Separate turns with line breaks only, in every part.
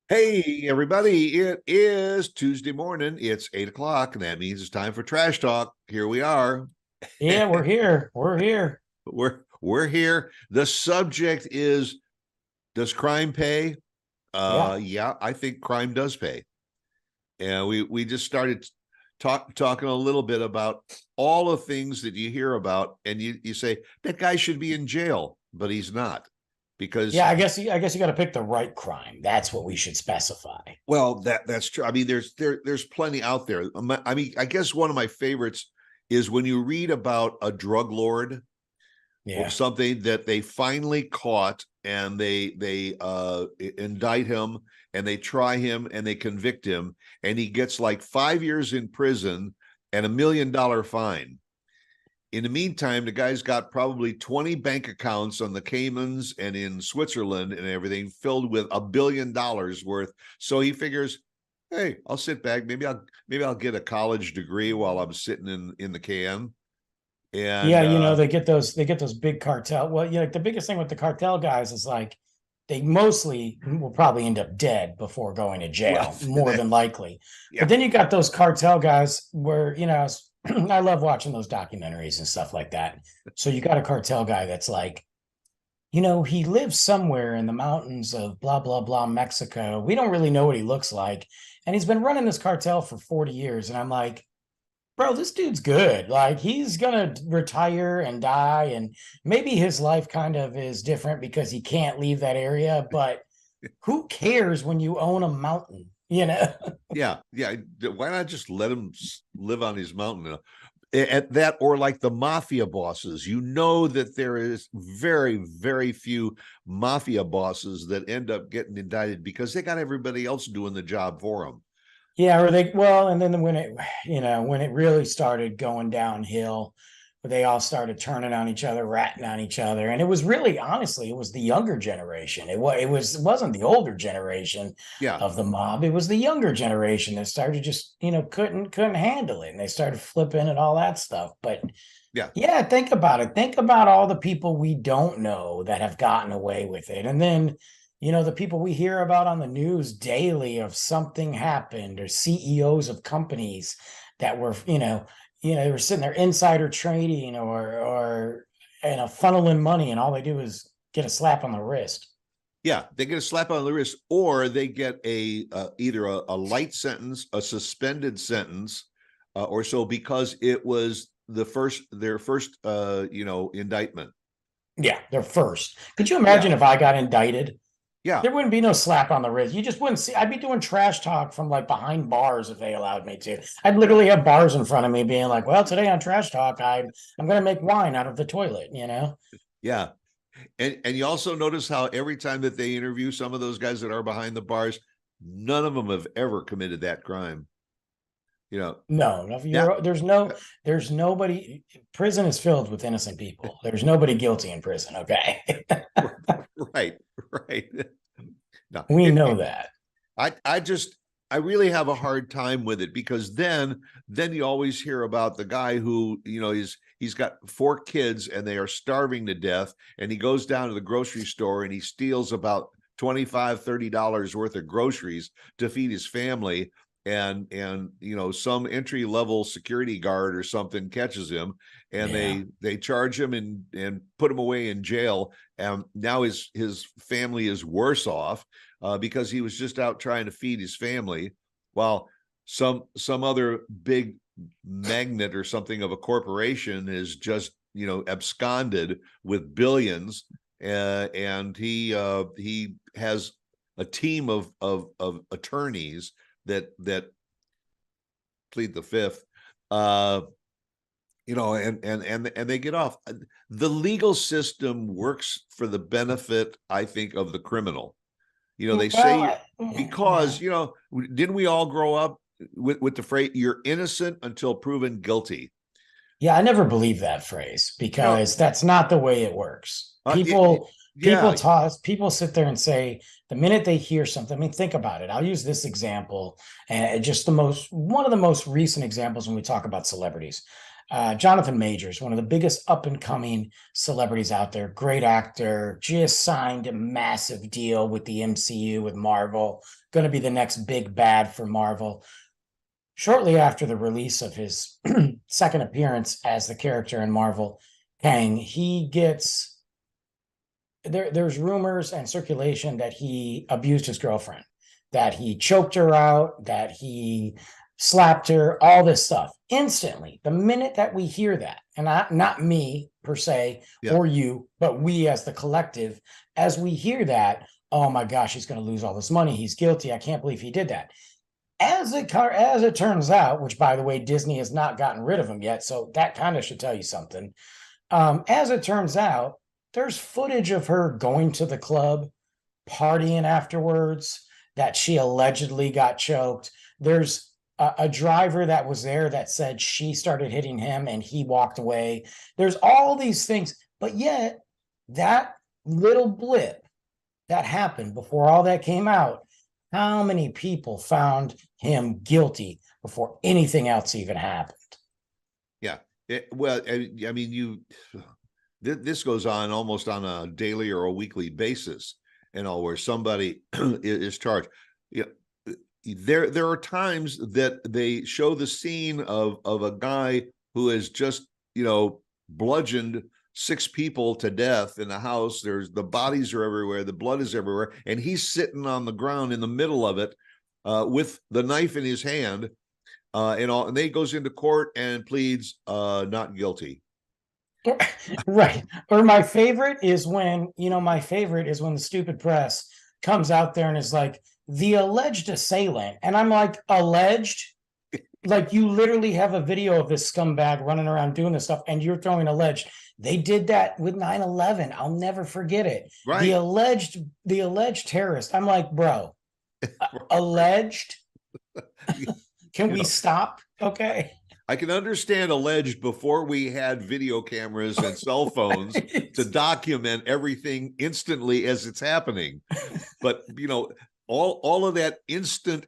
Hey, everybody, it is Tuesday morning. It's 8 o'clock, and that means it's time for Trash Talk. Here we are.
Yeah, we're here. We're here.
We're here. The subject is, does crime pay?
Yeah.
Yeah, I think crime does pay. And we just started talking a little bit about all the things that you hear about, and you say that guy should be in jail, but he's not because
Yeah, I guess you got to pick the right crime. That's what we should specify.
well, that's true. I mean, there's plenty out there. I mean, I guess one of my favorites is when you read about a drug lord or
Yeah.
something that they finally caught and they indict him and they try him and they convict him and he gets like 5 years in prison and $1 million fine. In the meantime, the guy's got probably 20 bank accounts on the Caymans and in Switzerland and everything filled with $1 billion worth. So he figures, hey, I'll sit back. Maybe I'll get a college degree while I'm sitting in the can.
Yeah,
And
they get those big cartel. Well, like the biggest thing with the cartel guys is like they mostly will probably end up dead before going to
well,
jail, more than likely. But
yeah,
then you got those cartel guys where, I love watching those documentaries and stuff like that. So you got a cartel guy that's like, he lives somewhere in the mountains of blah, blah, blah, Mexico. We don't really know what he looks like. And he's been running this cartel for 40 years. And I'm like, bro, this dude's good. Like, he's going to retire and die. And maybe his life kind of is different because he can't leave that area. But who cares when you own a mountain?
yeah. Why not just let him live on his mountain? At that, or like the mafia bosses, that there is very, very few mafia bosses that end up getting indicted because they got everybody else doing the job for them.
Yeah, and then when it really started going downhill, they all started turning on each other, ratting on each other, and it was really, honestly, it was the younger generation. It wasn't the older generation
Yeah,
of the mob. It was the younger generation that started just couldn't handle it, and they started flipping and all that stuff. But
yeah,
yeah, think about it. Think about all the people we don't know that have gotten away with it. And then, the people we hear about on the news daily of something happened or CEOs of companies that were, they were sitting there insider trading or funneling money, and all they do is get a slap on the wrist.
yeah. They get a slap on the wrist, or they get either a light sentence, a suspended sentence, or so because it was their first indictment.
Yeah, they're first. Could you
Yeah,
imagine if I got indicted?
yeah.
There wouldn't be no slap on the wrist. You just wouldn't see. I'd be doing trash talk from like behind bars if they allowed me to. I'd literally have bars in front of me being like, well, today on trash talk, I'm gonna make wine out of the toilet.
Yeah. And you also notice how every time that they interview some of those guys that are behind the bars, none of them have ever committed that crime. You know,
No, no,
yeah,
there's nobody. Prison is filled with innocent people. There's nobody guilty in prison. Okay.
right, right. No,
We know that.
I really have a hard time with it because then you always hear about the guy who, he's got 4 kids and they are starving to death. And he goes down to the grocery store and he steals about 25, $30 worth of groceries to feed his family. And some entry level security guard or something catches him and
Yeah.
they charge him and put him away in jail. And now his family is worse off because he was just out trying to feed his family, while some other big magnet or something of a corporation is just absconded with billions, and he has a team of attorneys that plead the fifth. Uh, and they get off. The legal system works for the benefit, I think, of the criminal. They say
Well,
because
yeah.
didn't we all grow up with the phrase "you're innocent until proven guilty"?
Yeah, I never believe that phrase
No,
because that's not the way it works.
uh, it,
People
yeah,
toss, people sit there and say the minute they hear something, I mean, think about it. I'll use this example and just one of the most recent examples when we talk about celebrities. Jonathan Majors, one of the biggest up and coming celebrities out there, great actor, just signed a massive deal with the MCU, with Marvel, going to be the next big bad for Marvel. Shortly after the release of his second appearance as the character in Marvel, Kang, he gets there's rumors and circulation that he abused his girlfriend, that he choked her out, that he slapped her, all this stuff. Instantly, the minute that we hear that, and not me per se, or you, but we as the collective, as we hear that, oh my gosh, he's going to lose all this money. He's guilty. I can't believe he did that. As it turns out, which by the way, Disney has not gotten rid of him yet, so that kind of should tell you something. As it turns out, there's footage of her going to the club, partying afterwards, that she allegedly got choked. There's a driver that was there that said she started hitting him and he walked away. There's all these things, but yet that little blip that happened before all that came out, how many people found him guilty before anything else even happened?
Yeah. Well, I mean, this goes on almost on a daily or a weekly basis, where somebody is charged. Yeah. There are times that they show the scene of a guy who has just, bludgeoned 6 people to death in a house. There's the bodies are everywhere, the blood is everywhere, and he's sitting on the ground in the middle of it with the knife in his hand, and then he goes into court and pleads not guilty.
Right. Or my favorite is when the stupid press comes out there and is like, the alleged assailant, and I'm like, alleged? Like, you literally have a video of this scumbag running around doing this stuff, and you're throwing alleged. They did that with 9/11. I'll never forget it.
Right.
The alleged terrorist. I'm like, bro, alleged? Can we stop? Okay.
I can understand alleged before we had video cameras and cell phones to document everything instantly as it's happening. But, all of that instant,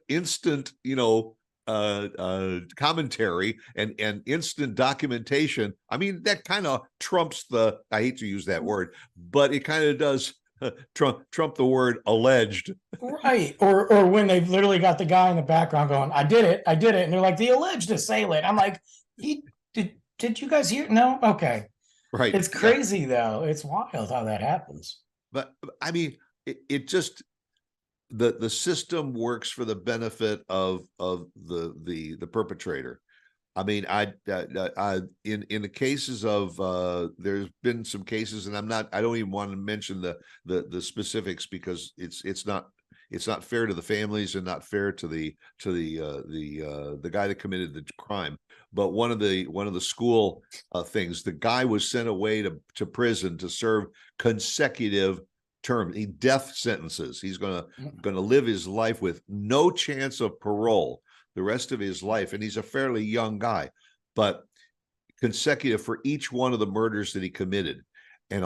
commentary and instant documentation. I mean, that kind of trumps I hate to use that word, but it kind of does trump the word alleged.
Right. Or when they've literally got the guy in the background going, I did it. And they're like, the alleged assailant. I'm like, did you guys hear? No? Okay.
Right.
It's crazy though. It's wild how that happens.
But I mean, it just, the system works for the benefit of the perpetrator. I mean, in the cases of there's been some cases, and I don't even want to mention the specifics because it's not fair to the families and not fair to the guy that committed the crime. But one of the school things, the guy was sent away to prison to serve consecutive term, death sentences. He's gonna live his life with no chance of parole the rest of his life, and he's a fairly young guy, but consecutive for each one of the murders that he committed. And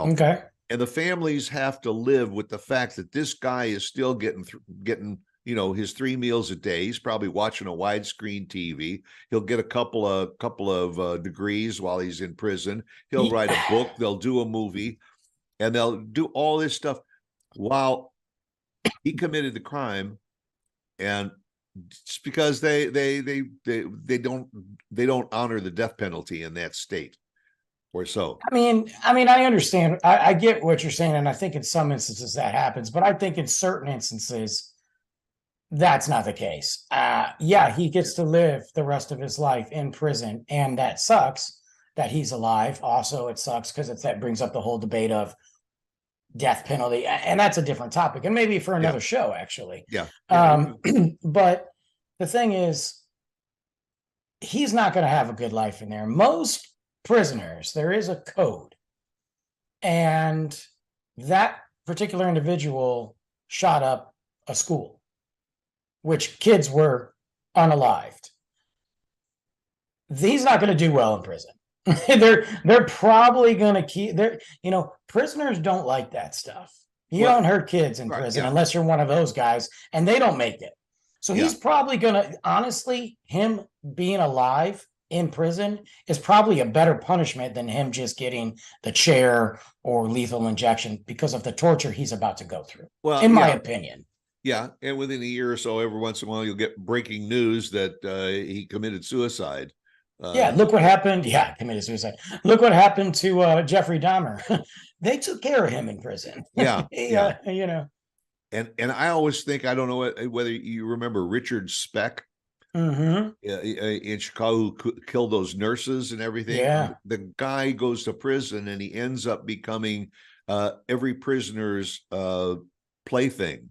the families have to live with the fact that this guy is still getting his 3 meals a day. He's probably watching a widescreen TV. He'll get a couple of degrees while he's in prison. He'll write a book. They'll do a movie. And they'll do all this stuff while he committed the crime, and it's because they don't honor the death penalty in that state, or so.
I mean, I understand. I get what you're saying, and I think in some instances that happens, but I think in certain instances that's not the case. Yeah, he gets to live the rest of his life in prison, and that sucks that he's alive. Also, it sucks because that brings up the whole debate of death penalty, and that's a different topic, and maybe for another show, actually. But the thing is, he's not going to have a good life in there. Most prisoners, there is a code, and that particular individual shot up a school, which kids were unalived. He's not going to do well in prison. They're probably going to keep prisoners don't like that stuff. You don't hurt kids in prison unless you're one of those guys, and they don't make it. So he's probably going to, honestly, him being alive in prison is probably a better punishment than him just getting the chair or lethal injection because of the torture he's about to go through,
Well,
in my
yeah,
opinion.
yeah. And within a year or so, every once in a while, you'll get breaking news that he committed suicide.
Yeah, look what happened. Yeah, committed suicide. Look what happened to Jeffrey Dahmer. They took care of him in prison.
Yeah, yeah.
You know.
And I always think, I don't know whether you remember Richard Speck
Mm-hmm.
in Chicago, who killed those nurses and everything.
Yeah.
The guy goes to prison and he ends up becoming every prisoner's plaything.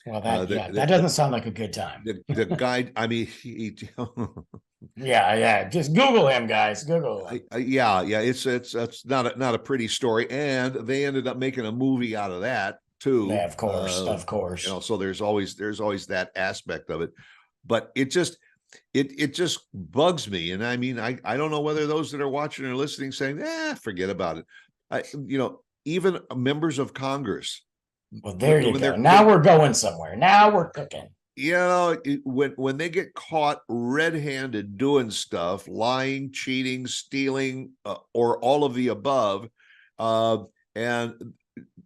Well, that
The
doesn't sound like a good time.
the guy, I mean,
Yeah, yeah. Just Google him, guys. Google him.
yeah, it's not a pretty story, and they ended up making a movie out of that too.
Yeah, of course, of course.
So there's always that aspect of it, but it just bugs me. And I mean, I don't know whether those that are watching or listening saying, forget about it. Even members of Congress.
Well, there you go. Now we're going somewhere. Now we're cooking.
When they get caught red-handed doing stuff, lying, cheating, stealing, or all of the above, and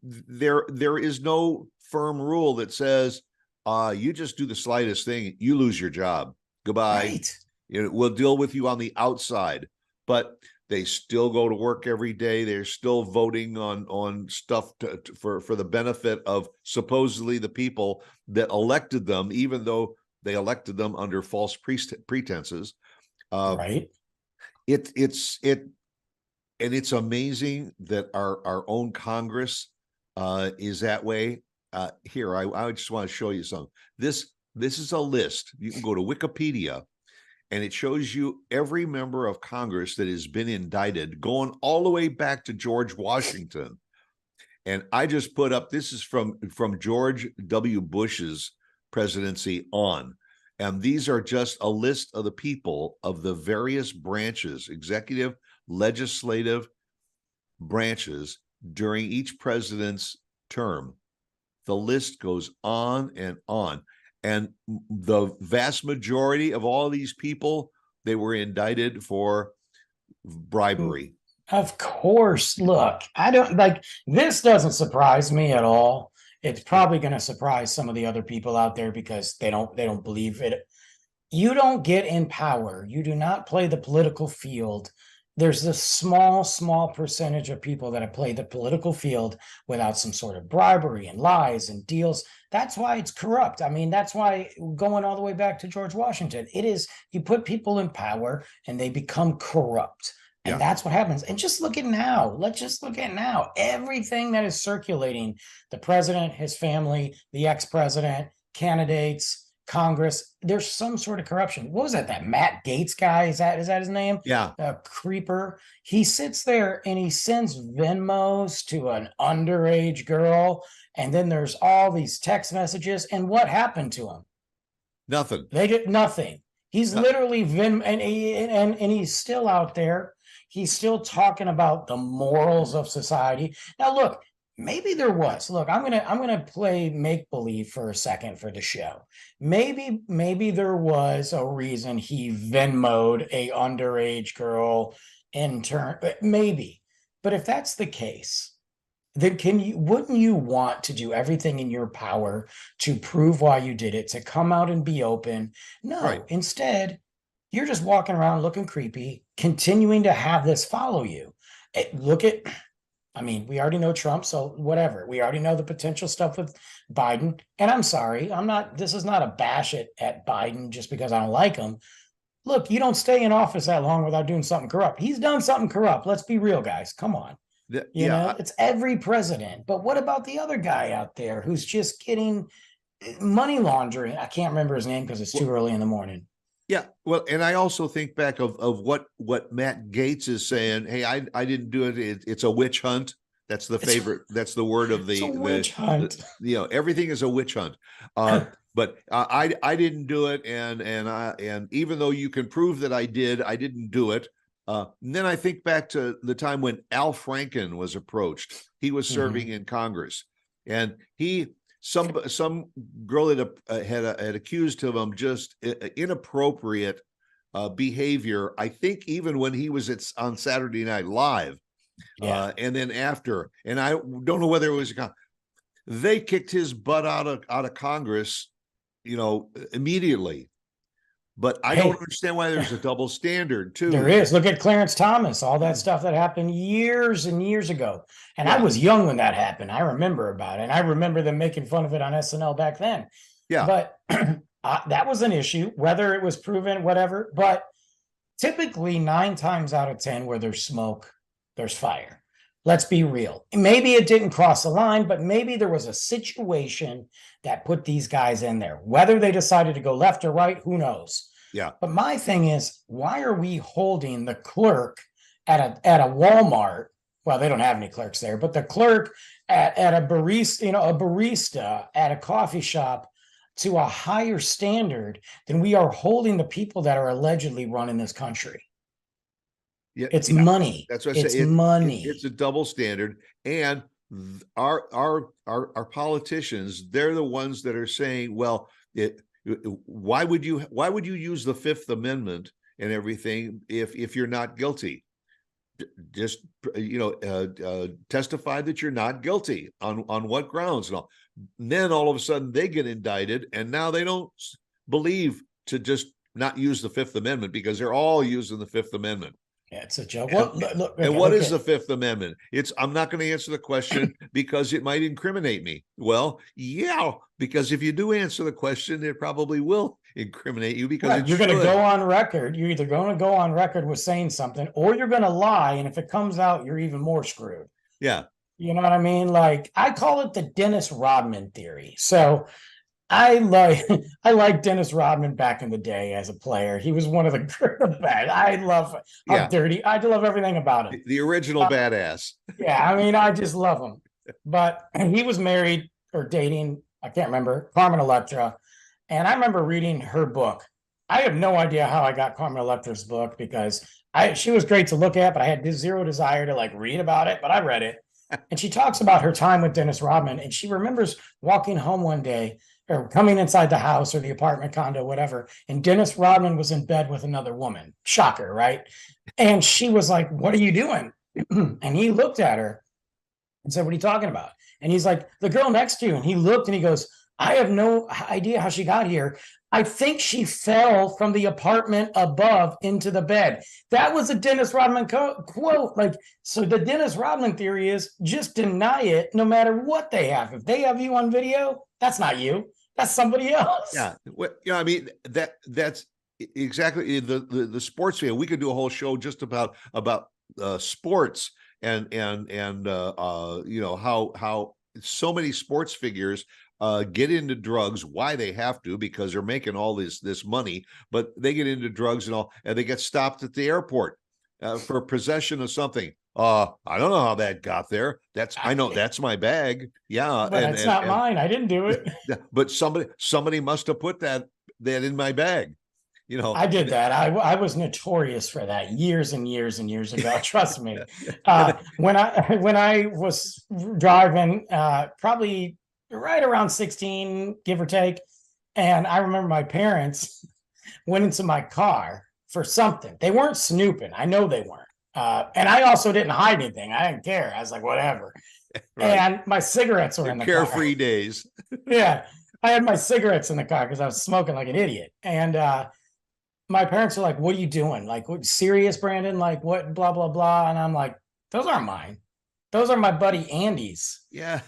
there is no firm rule that says you just do the slightest thing, you lose your job. Goodbye.
Right.
We'll deal with you on the outside, but they still go to work every day. They're still voting on stuff for the benefit of supposedly the people that elected them, even though they elected them under false pretenses.
Right.
It's amazing that our own Congress is that way. Here, I just want to show you something. This is a list. You can go to Wikipedia, and it shows you every member of Congress that has been indicted, going all the way back to George Washington. And I just put up, this is from George W. Bush's presidency on. And these are just a list of the people of the various branches, executive, legislative branches during each president's term. The list goes on and on. And the vast majority of all these people, they were indicted for bribery.
Of course. Look, I don't like this doesn't surprise me at all. It's probably going to surprise some of the other people out there because they don't believe it. You don't get in power. You do not play the political field. There's this small percentage of people that have played the political field without some sort of bribery and lies and deals. That's why it's corrupt. I mean, that's why going all the way back to George Washington, it is, you put people in power and they become corrupt. And that's what happens. And just look at now. Let's just look at now. Everything that is circulating, the president, his family, the ex-president, candidates, Congress, there's some sort of corruption. What was that Matt Gaetz guy? Is that his name?
Yeah.
Creeper. He sits there and he sends Venmos to an underage girl. And then there's all these text messages. And what happened to him?
Nothing.
They did nothing. He's literally and he's still out there. He's still talking about the morals of society. Now, look, maybe there was. Look, I'm gonna play make believe for a second for the show. Maybe there was a reason he Venmo'd a underage girl in turn. Maybe, but if that's the case, then wouldn't you want to do everything in your power to prove why you did it, to come out and be open? No, right. Instead, you're just walking around looking creepy, continuing to have this follow you. I mean, we already know Trump, so whatever. We already know the potential stuff with Biden. And I'm sorry, this is not a bash at Biden just because I don't like him. Look, you don't stay in office that long without doing something corrupt. He's done something corrupt. Let's be real, guys. Come on. You know, it's every president. But what about the other guy out there who's just getting money laundering? I can't remember his name because it's too early in the morning.
Yeah, well, and I also think back of what Matt Gaetz is saying. Hey, I didn't do it. It's a witch hunt. That's the favorite. That's the word of the
witch hunt.
Everything is a witch hunt. But I didn't do it, and even though you can prove that I didn't do it. And then I think back to the time when Al Franken was approached. He was serving in Congress, and some girl had accused him of just inappropriate behavior. I think even when he was on Saturday Night Live, and then after, and I don't know whether it was they kicked his butt out of Congress, immediately. But I don't understand why there's a double standard too.
There is. Look at Clarence Thomas, all that stuff that happened years and years ago. And I was young when that happened. I remember about it. And I remember them making fun of it on SNL back then.
Yeah.
But that was an issue, whether it was proven, whatever. But typically 9 times out of 10 where there's smoke, there's fire. Let's be real. Maybe it didn't cross the line, but maybe there was a situation that put these guys in there. Whether they decided to go left or right, who knows?
Yeah.
But my thing is, why are we holding the clerk at a Walmart? Well, they don't have any clerks there, but the clerk at a barista, a barista at a coffee shop to a higher standard than we are holding the people that are allegedly running this country.
Yeah,
it's money.
That's what I say.
It's money.
It's a double standard, and our politicians, they're the ones that are saying, well, why would you use the Fifth Amendment and everything if you're not guilty? Just testify that you're not guilty on what grounds and all. And then all of a sudden they get indicted, and now they don't believe to just not use the Fifth Amendment because they're all using the Fifth Amendment.
Yeah, it's a joke.
And what is the Fifth Amendment? I'm not going to answer the question because it might incriminate me. Well, yeah, because if you do answer the question, it probably will incriminate you because
you're going to go on record. You're either going to go on record with saying something, or you're going to lie. And if it comes out, you're even more screwed.
Yeah.
You know what I mean? Like, I call it the Dennis Rodman theory. So I like Dennis Rodman back in the day as a player. He was one of the bad. I love how dirty. I love everything about him.
The original badass.
Yeah, I mean, I just love him. But he was married or dating, I can't remember, Carmen Electra. And I remember reading her book. I have no idea how I got Carmen Electra's book because she was great to look at, but I had zero desire to read about it, but I read it. And she talks about her time with Dennis Rodman. And she remembers walking home one day or coming inside the house or the apartment, condo, whatever. And Dennis Rodman was in bed with another woman. Shocker, right? And she was like, "What are you doing?" And he looked at her and said, "What are you talking about?" And he's like, "The girl next to you." And he looked and he goes, "I have no idea how she got here. I think she fell from the apartment above into the bed." That was a Dennis Rodman quote. So the Dennis Rodman theory is just deny it no matter what they have. If they have you on video, that's not you. That's somebody else.
Yeah. Well, I mean, that's exactly the sports fan. We could do a whole show just about sports and how so many sports figures get into drugs, why they have to, because they're making all this money, but they get into drugs and all, and they get stopped at the airport for possession of something. I don't know how that got there. I know that's my bag. Yeah.
But it's not mine. I didn't do it.
But somebody must have put that in my bag.
I did that. I was notorious for that years and years and years ago. Trust me. When I was driving, probably right around 16, give or take, and I remember my parents went into my car for something. They weren't snooping. I know they weren't. And I also didn't hide anything. I didn't care. I was like, whatever. Right. And my cigarettes were in the car.
Carefree days.
Yeah. I had my cigarettes in the car because I was smoking like an idiot. And my parents are like, "What are you doing? What, serious, Brandon? What, blah, blah, blah." And I'm like, "Those aren't mine. Those are my buddy Andy's."
Yeah.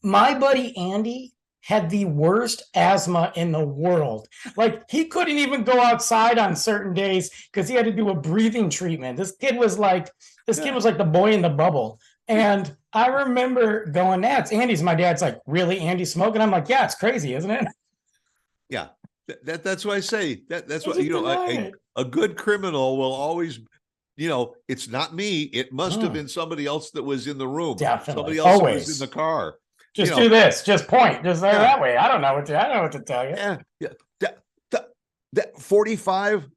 My buddy Andy had the worst asthma in the world. He couldn't even go outside on certain days because he had to do a breathing treatment. This kid was like the boy in the bubble. And I remember going, "That's Andy's." My dad's like, "Really, Andy smoking?" I'm like, "Yeah, it's crazy, isn't it?"
Yeah. That's what I say. That's what a good criminal will always, it's not me. It must have been somebody else that was in the room.
Definitely.
Somebody else that was in the car.
Just do this. Just point. Just that way. I don't know what to tell you.
Yeah. That 45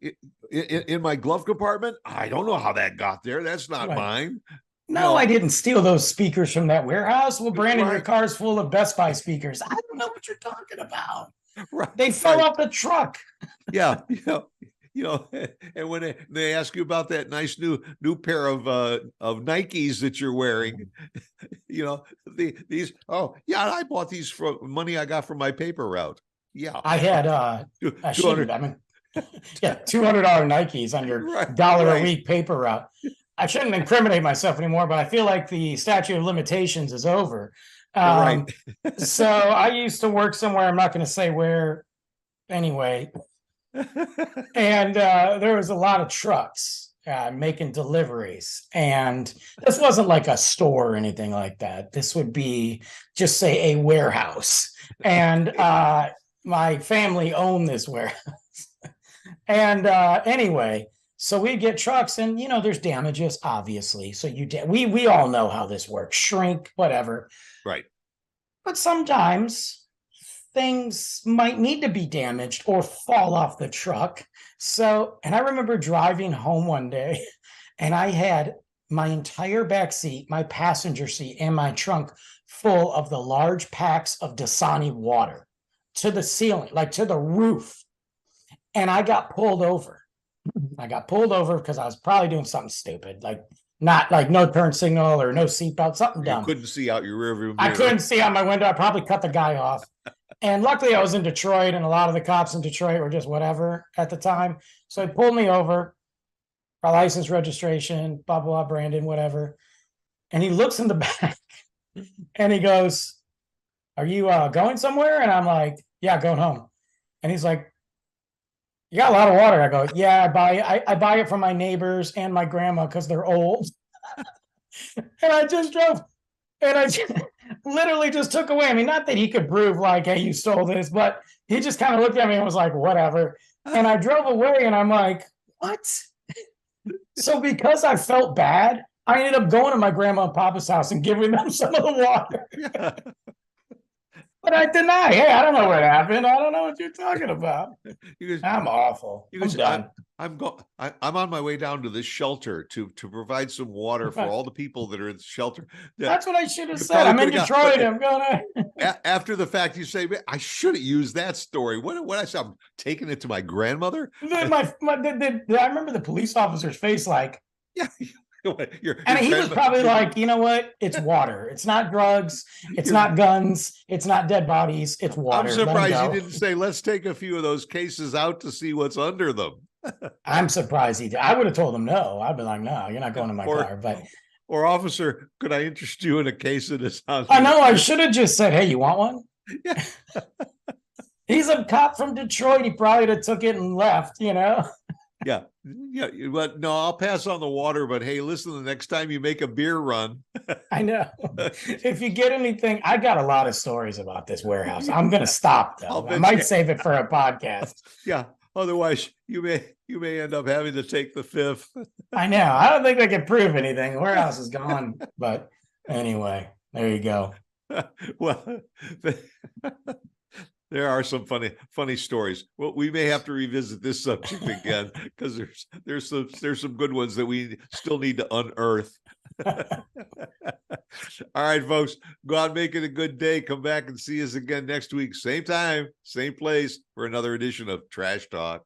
in my glove compartment. I don't know how that got there. That's not mine.
No, I didn't steal those speakers from that warehouse. Well, Brandon, your car's full of Best Buy speakers. I don't know what you're talking about. Right. They fell off the truck.
Yeah. you know, and when they ask you about that nice new pair of Nikes that you're wearing, you know, these, oh yeah, I bought these for money I got from my paper route. Yeah.
I had I shouldn't.
200.
I mean, yeah, $200 Nikes on your
Right,
dollar a
right.
week paper route. I shouldn't incriminate myself anymore, but I feel like the statute of limitations is over.
Right.
So I used to work somewhere. I'm not going to say where anyway. And there was a lot of trucks making deliveries. And this wasn't like a store or anything like that. This would be just say a warehouse. And my family owned this warehouse. And anyway, so we get trucks, and there's damages, obviously. So we all know how this works, shrink, whatever.
Right.
But sometimes things might need to be damaged or fall off the truck. So, and I remember driving home one day, and I had my entire back seat, my passenger seat, and my trunk full of the large packs of Dasani water to the ceiling, like to the roof. And I got pulled over. Because I was probably doing something stupid, like not like no turn signal or no seatbelt, something dumb.
You couldn't see out your rearview mirror.
I couldn't see out my window. I probably cut the guy off. And luckily I was in Detroit, and a lot of the cops in Detroit were just whatever at the time. So he pulled me over, our license, registration, blah, blah, blah, Brandon, whatever. And he looks in the back and he goes, "Are you going somewhere?" And I'm like, "Yeah, going home." And he's like, "You got a lot of water." I go, "Yeah, I buy it from my neighbors and my grandma because they're old." And I just drove, and I literally just took away. I mean, not that he could prove like, "Hey, you stole this," but he just kind of looked at me and was like, "Whatever." And I drove away, and I'm like, "What?" So because I felt bad, I ended up going to my grandma and papa's house and giving them some of the water. But I deny. Hey, I don't know what happened. I don't know what you're talking about. I'm awful. I'm done.
I'm on my way down to this shelter to provide some water for all the people that are in the shelter.
That's what I should have said. I'm in Detroit. I'm gonna.
After the fact, you say, "I should have used that story." What I said, I'm taking it to my grandmother.
I remember the police officer's face, like,
yeah.
And he was probably like, "You know what? It's water. It's not drugs. It's not guns. It's not dead bodies. It's water."
I'm surprised you didn't say, "Let's take a few of those cases out to see what's under them."
I'm surprised he did. I would have told him no. I'd be like, "No, you're not going to my car." But
officer, could I interest you in a case of this house?
I know I should have just said, "Hey, you want one?"
Yeah.
He's a cop from Detroit. He probably would have took it and left,
Yeah. But no, I'll pass on the water. But hey, listen, the next time you make a beer run.
I know. If you get anything, I got a lot of stories about this warehouse. I'm going to stop though. I might save it for a podcast.
Yeah. Otherwise, you may end up having to take the fifth.
I know. I don't think they can prove anything. The warehouse is gone. But anyway, there you go.
Well, there are some funny stories. Well, we may have to revisit this subject again because there's some good ones that we still need to unearth. All right, folks, go out and make it a good day. Come back and see us again next week, same time, same place, for another edition of Trash Talk.